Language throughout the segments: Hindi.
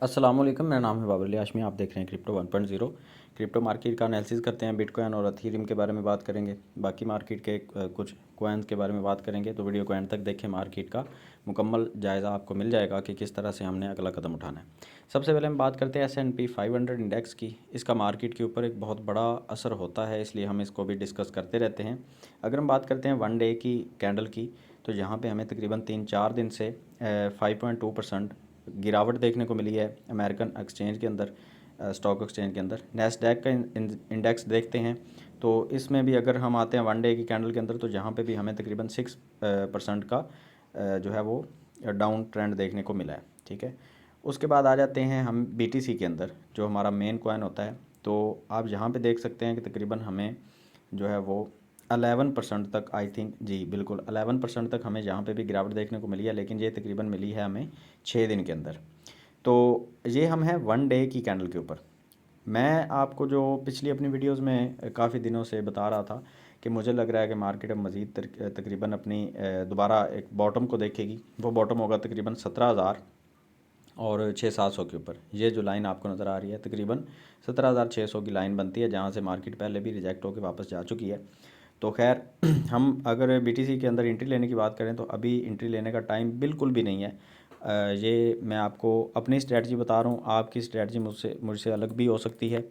अस्सलामुअलैकुम, मेरा नाम है बाबर अली हाशमी। आप देख रहे हैं क्रिप्टो 1.0। क्रिप्टो मार्केट का एनालिसिस करते हैं। बिटकॉइन और अथीरियम के बारे में बात करेंगे। बाकी मार्केट के कुछ कॉइन्स के बारे में बात करेंगे। तो वीडियो को एंड तक देखें, मार्केट का मुकम्मल जायज़ा आपको मिल जाएगा कि किस तरह से हमने अगला कदम उठाना है। सबसे पहले हम बात करते हैं S&P 500 इंडेक्स की। इसका मार्केट के ऊपर एक बहुत बड़ा असर होता है, इसलिए हम इसको भी डिस्कस करते रहते हैं। अगर हम बात करते हैं 1 डे की कैंडल की, तो यहाँ पे हमें तकरीबन 3-4 दिन से 5.2% गिरावट देखने को मिली है अमेरिकन एक्सचेंज के अंदर, स्टॉक एक्सचेंज के अंदर। नैस्डैक का इंडेक्स देखते हैं तो इसमें भी अगर हम आते हैं 1 डे की कैंडल के अंदर, तो जहाँ पे भी हमें तकरीबन 6% का जो है वो डाउन ट्रेंड देखने को मिला है। ठीक है, उसके बाद आ जाते हैं हम BTC के अंदर, जो हमारा मेन कॉइन होता है। तो आप यहाँ पे देख सकते हैं कि तकरीबन हमें जो है वो 11% तक, आई थिंक जी बिल्कुल 11% तक हमें जहाँ पे भी गिरावट देखने को मिली है, लेकिन ये तकरीबन मिली है हमें 6 दिन के अंदर। तो ये हम हैं 1 डे की कैंडल के ऊपर। मैं आपको जो पिछली अपनी वीडियोस में काफ़ी दिनों से बता रहा था कि मुझे लग रहा है कि मार्केट अब मज़ीद तकरीबन अपनी दोबारा एक बॉटम को देखेगी। वो बॉटम होगा तकरीबन 17,000 और 600-700 के ऊपर। ये जो लाइन आपको नज़र आ रही है तकरीबन 17,600 की लाइन बनती है, जहाँ से मार्केट पहले भी रिजेक्ट होकर वापस जा चुकी है। तो खैर हम अगर BTC के अंदर एंट्री लेने की बात करें तो अभी एंट्री लेने का टाइम बिल्कुल भी नहीं है। ये मैं आपको अपनी स्ट्रेटजी बता रहा हूँ। आपकी स्ट्रेटजी मुझसे मुझसे अलग भी हो सकती है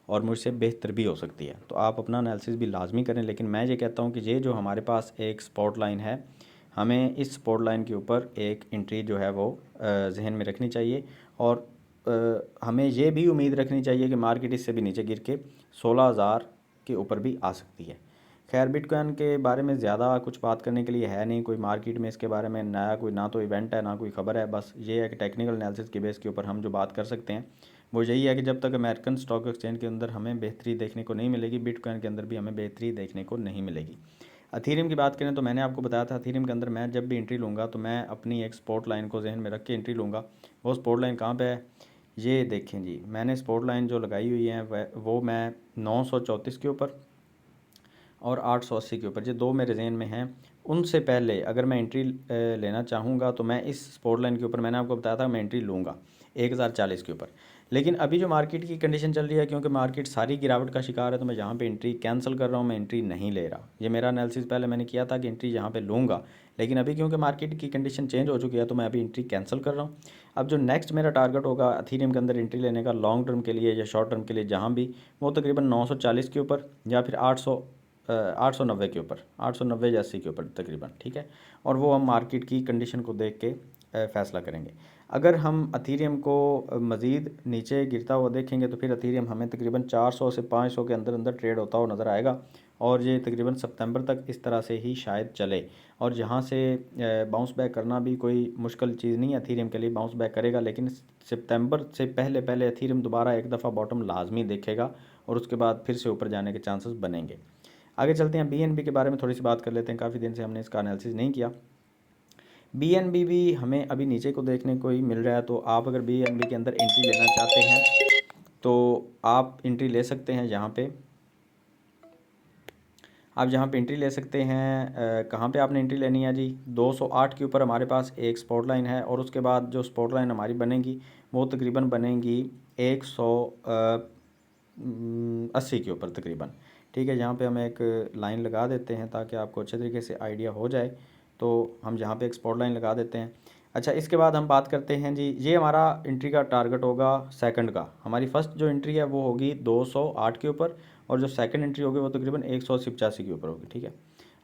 और मुझसे बेहतर भी हो सकती है, तो आप अपना एनालिसिस भी लाजमी करें। लेकिन मैं ये कहता हूँ कि ये जो हमारे पास एक स्पॉट लाइन है, हमें इस स्पॉट लाइन के ऊपर एक एंट्री जो है वो जहन में रखनी चाहिए। और हमें ये भी उम्मीद रखनी चाहिए कि मार्केट इससे भी नीचे गिर के 16,000 के ऊपर भी आ सकती है। खैर, बिटकॉइन के बारे में ज़्यादा कुछ बात करने के लिए है नहीं कोई मार्केट में। इसके बारे में नया कोई ना तो इवेंट है ना कोई ख़बर है। बस ये है कि टेक्निकल एनालिसिस के बेस के ऊपर हम जो बात कर सकते हैं वो यही है कि जब तक अमेरिकन स्टॉक एक्सचेंज के अंदर हमें बेहतरी देखने को नहीं मिलेगी, बिटकॉइन के अंदर भी हमें बेहतरी देखने को नहीं मिलेगी। अथीरियम की बात करें तो मैंने आपको बताया था, अथीरियम के अंदर मैं जब भी एंट्री लूँगा तो मैं अपनी एक स्पॉट लाइन को जहन में रख के एंट्री लूँगा। वो स्पॉट लाइन कहाँ पे है, ये देखें जी। मैंने स्पॉट लाइन जो लगाई हुई है वो मैं 934 के ऊपर और 880 के ऊपर, ये दो मेरे जहन में हैं। उनसे पहले अगर मैं एंट्री लेना चाहूँगा तो मैं इस स्पॉट लाइन के ऊपर, मैंने आपको बताया था मैं एंट्री लूँगा 1040 के ऊपर। लेकिन अभी जो मार्केट की कंडीशन चल रही है, क्योंकि मार्केट सारी गिरावट का शिकार है, तो मैं यहाँ पे एंट्री कैंसिल कर रहा हूँ, मैं एंट्री नहीं ले रहा। ये मेरा एनालिसिस पहले मैंने किया था कि एंट्री यहाँ पे लूँगा, लेकिन अभी क्योंकि मार्केट की कंडीशन चेंज हो चुकी है तो मैं अभी एंट्री कैंसिल कर रहा हूँ। अब जो नेक्स्ट मेरा टारगेट होगा अथीरियम के अंदर एंट्री लेने का, लॉन्ग टर्म के लिए या शॉर्ट टर्म के लिए जहाँ भी, वो तकरीबन 940 के ऊपर या फिर 890 के ऊपर, 890 या 80 के ऊपर तकरीबन। ठीक है, और वो हम मार्केट की कंडीशन को देख के फ़ैसला करेंगे। अगर हम अथीरियम को मज़ीद नीचे गिरता हुआ देखेंगे तो फिर अथीरियम हमें तकरीबन 400 से 500 के अंदर अंदर ट्रेड होता हुआ नज़र आएगा, और ये तकरीबन सितंबर तक इस तरह से ही शायद चले। और जहाँ से बाउंस बैक करना भी कोई मुश्किल चीज़ नहीं है, अथीरियम के लिए बाउंस बैक करेगा, लेकिन सितंबर से पहले पहले अथीरियम दोबारा एक दफ़ा बॉटम लाजमी देखेगा और उसके बाद फिर से ऊपर जाने के चांसेस बनेंगे। आगे चलते हैं, BNB के बारे में थोड़ी सी बात कर लेते हैं। काफ़ी दिन से हमने इसका एनालिसिस नहीं किया। BNB भी हमें अभी नीचे को देखने को ही मिल रहा है, तो आप अगर BNB के अंदर एंट्री लेना चाहते हैं तो आप एंट्री ले सकते हैं। यहाँ पे आप जहाँ पे एंट्री ले सकते हैं, कहाँ पे आपने एंट्री लेनी है जी, 208 के ऊपर हमारे पास एक स्पॉट लाइन है, और उसके बाद जो स्पॉट लाइन हमारी बनेगी वो तकरीबन बनेगी 180 के ऊपर तकरीबन। ठीक है, यहाँ पे हम एक लाइन लगा देते हैं ताकि आपको अच्छे तरीके से आइडिया हो जाए। तो हम यहाँ पे एक स्पॉट लाइन लगा देते हैं। अच्छा, इसके बाद हम बात करते हैं जी, ये हमारा एंट्री का टारगेट होगा सेकंड का। हमारी फर्स्ट जो एंट्री है वो होगी 208 के ऊपर, और जो सेकंड एंट्री होगी वो तकरीबन 185 के ऊपर होगी। ठीक है,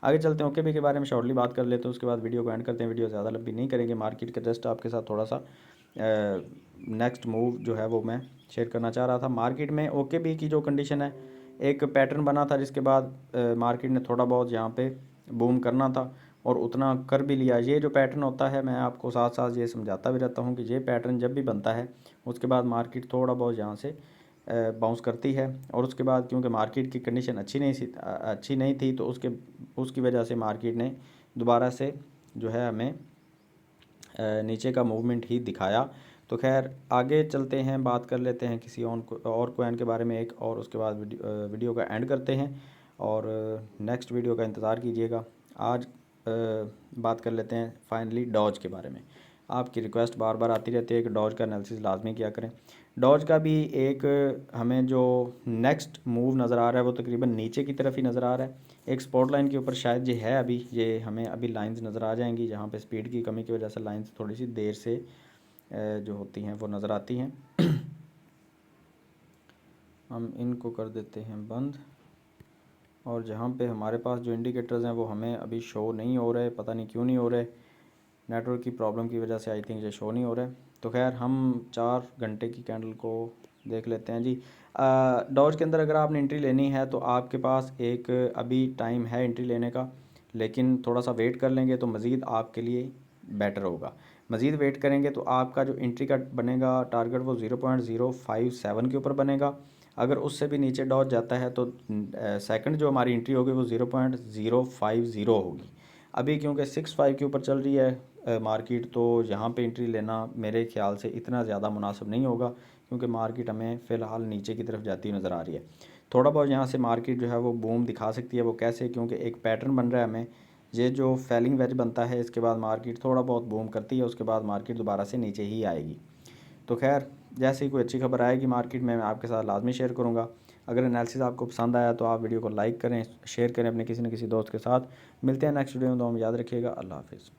आगे चलते हैं। ओके भी के बारे में शॉर्टली बात कर लेते हैं, उसके बाद वीडियो को एंड करते हैं। वीडियो ज़्यादा लंबी नहीं करेंगे, मार्केट के जस्ट आपके साथ थोड़ा सा नेक्स्ट मूव जो है वो मैं शेयर करना चाह रहा था। मार्केट में ओके भी की जो कंडीशन है, एक पैटर्न बना था जिसके बाद मार्केट ने थोड़ा बहुत यहाँ पे बूम करना था और उतना कर भी लिया। ये जो पैटर्न होता है, मैं आपको साथ साथ ये समझाता भी रहता हूँ कि ये पैटर्न जब भी बनता है उसके बाद मार्केट थोड़ा बहुत यहाँ से बाउंस करती है, और उसके बाद क्योंकि मार्केट की कंडीशन अच्छी नहीं थी तो उसकी वजह से मार्केट ने दोबारा से जो है हमें नीचे का मूवमेंट ही दिखाया। तो खैर आगे चलते हैं, बात कर लेते हैं किसी और कॉइन के बारे में एक, और उसके बाद वीडियो का एंड करते हैं, और नेक्स्ट वीडियो का इंतज़ार कीजिएगा। आज बात कर लेते हैं फाइनली डॉज के बारे में। आपकी रिक्वेस्ट बार बार आती रहती है कि डॉज का एनालिसिस लाजमी किया करें। डॉज का भी एक हमें जो नेक्स्ट मूव नज़र आ रहा है वो तकरीबन नीचे की तरफ ही नज़र आ रहा है। एक स्पॉट लाइन के ऊपर शायद ये है, अभी ये हमें अभी लाइंस नज़र आ जाएंगी जहाँ पे स्पीड की कमी की वजह से लाइंस थोड़ी सी देर से जो होती हैं वो नज़र आती हैं। हम इनको कर देते हैं बंद, और जहाँ पे हमारे पास जो इंडिकेटर्स हैं वो हमें अभी शो नहीं हो रहे, पता नहीं क्यों नहीं हो रहे, नेटवर्क की प्रॉब्लम की वजह से आई थिंक ये शो नहीं हो रहा है। तो खैर हम 4 घंटे की कैंडल को देख लेते हैं जी। डॉज के अंदर अगर आपने एंट्री लेनी है तो आपके पास एक अभी टाइम है एंट्री लेने का, लेकिन थोड़ा सा वेट कर लेंगे तो मज़ीद आपके लिए बेटर होगा। मज़ीद वेट करेंगे तो आपका जो एंट्री का बनेगा टारगेट वो 0.057 के ऊपर बनेगा। अगर उससे भी नीचे डॉज जाता है तो सेकंड जो हमारी एंट्री होगी वो 0.050 होगी। अभी क्योंकि 65 के ऊपर चल रही है मार्केट, तो यहाँ पे एंट्री लेना मेरे ख्याल से इतना ज़्यादा मुनासिब नहीं होगा, क्योंकि मार्केट हमें फ़िलहाल नीचे की तरफ जाती हुई नज़र आ रही है। थोड़ा बहुत यहाँ से मार्केट जो है वो बूम दिखा सकती है। वो कैसे? क्योंकि एक पैटर्न बन रहा है हमें, ये जो फैलिंग वेज बनता है इसके बाद मार्केट थोड़ा बहुत बूम करती है, उसके बाद मार्केट दोबारा से नीचे ही आएगी। तो खैर जैसे ही कोई अच्छी खबर आएगी मार्केट में मैं आपके साथ लाजमी शेयर करूँगा। अगर एनालिसिस आपको पसंद आया तो आप वीडियो को लाइक करें, शेयर करें अपने किसी न किसी दोस्त के साथ। मिलते हैं नेक्स्ट वीडियो में, तो हम याद रखिएगा। अल्लाह हाफ़िज़।